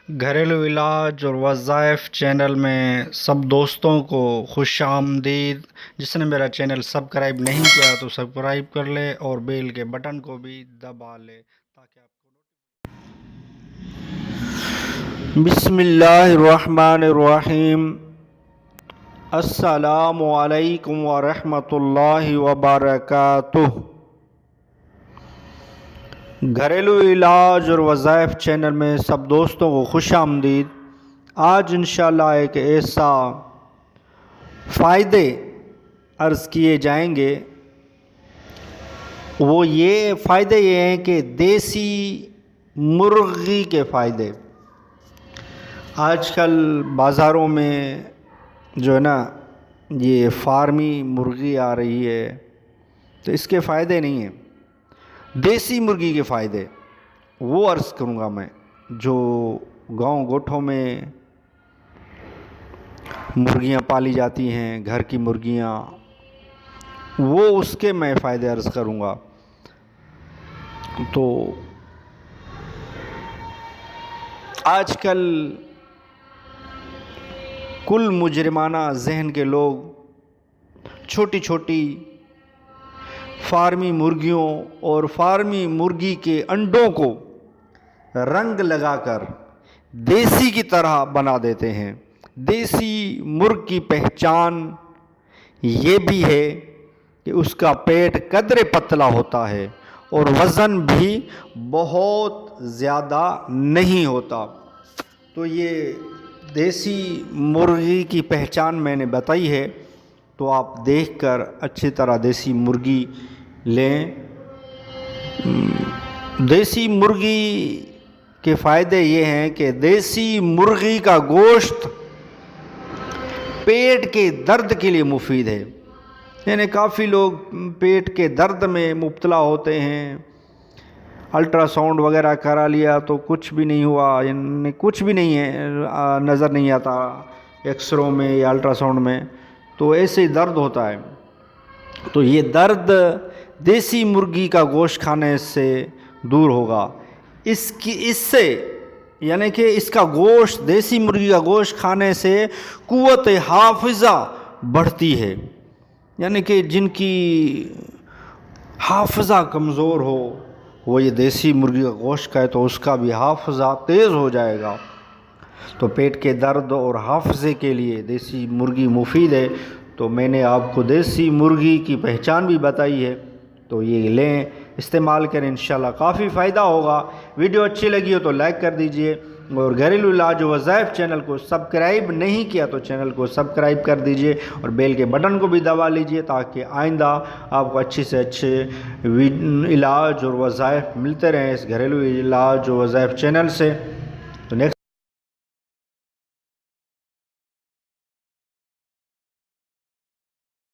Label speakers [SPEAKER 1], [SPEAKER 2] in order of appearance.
[SPEAKER 1] گھریلو علاج اور وظائف چینل میں سب دوستوں کو خوش آمدید۔ جس نے میرا چینل سبسکرائب نہیں کیا تو سبسکرائب کر لے اور بیل کے بٹن کو بھی دبا لے تاکہ آپ کو بسم اللہ الرحمن الرحیم۔ السلام علیکم ورحمۃ اللہ وبرکاتہ۔ گھریلو علاج اور وظائف چینل میں سب دوستوں کو خوش آمدید۔ آج انشاءاللہ ایک ایسا فائدے عرض کیے جائیں گے، وہ یہ فائدے یہ ہیں کہ دیسی مرغی کے فائدے۔ آج کل بازاروں میں جو ہے نا یہ فارمی مرغی آ رہی ہے، تو اس کے فائدے نہیں ہیں، دیسی مرغی کے فائدے وہ عرض کروں گا میں۔ جو گاؤں گوٹھوں میں مرغیاں پالی جاتی ہیں، گھر کی مرغیاں، وہ اس کے میں فائدے عرض کروں گا۔ تو آج کل کل مجرمانہ ذہن کے لوگ چھوٹی چھوٹی فارمی مرغیوں اور فارمی مرغی کے انڈوں کو رنگ لگا کر دیسی کی طرح بنا دیتے ہیں۔ دیسی مرغ کی پہچان یہ بھی ہے کہ اس کا پیٹ قدرے پتلا ہوتا ہے اور وزن بھی بہت زیادہ نہیں ہوتا۔ تو یہ دیسی مرغی کی پہچان میں نے بتائی ہے، تو آپ دیکھ کر اچھی طرح دیسی مرغی لیں۔ دیسی مرغی کے فائدے یہ ہیں کہ دیسی مرغی کا گوشت پیٹ کے درد کے لیے مفید ہے۔ یعنی کافی لوگ پیٹ کے درد میں مبتلا ہوتے ہیں، الٹرا ساؤنڈ وغیرہ کرا لیا تو کچھ بھی نہیں ہوا، یعنی کچھ بھی نہیں ہے، نظر نہیں آتا ایکس رو میں یا الٹرا ساؤنڈ میں، تو ایسے ہی درد ہوتا ہے۔ تو یہ درد دیسی مرغی کا گوشت کھانے سے دور ہوگا۔ اس سے یعنی کہ اس کا گوشت، دیسی مرغی کا گوشت کھانے سے قوت حافظہ بڑھتی ہے۔ یعنی کہ جن کی حافظہ کمزور ہو وہ یہ دیسی مرغی کا گوشت کھائے تو اس کا بھی حافظہ تیز ہو جائے گا۔ تو پیٹ کے درد اور حافظے کے لیے دیسی مرغی مفید ہے۔ تو میں نے آپ کو دیسی مرغی کی پہچان بھی بتائی ہے، تو یہ لیں، استعمال کریں، انشاءاللہ کافی فائدہ ہوگا۔ ویڈیو اچھی لگی ہو تو لائک کر دیجئے، اور گھریلو علاج و وظائف چینل کو سبسکرائب نہیں کیا تو چینل کو سبسکرائب کر دیجئے اور بیل کے بٹن کو بھی دبا لیجئے تاکہ آئندہ آپ کو اچھے سے اچھے علاج اور وظائف ملتے رہیں اس گھریلو علاج و وظائف چینل سے۔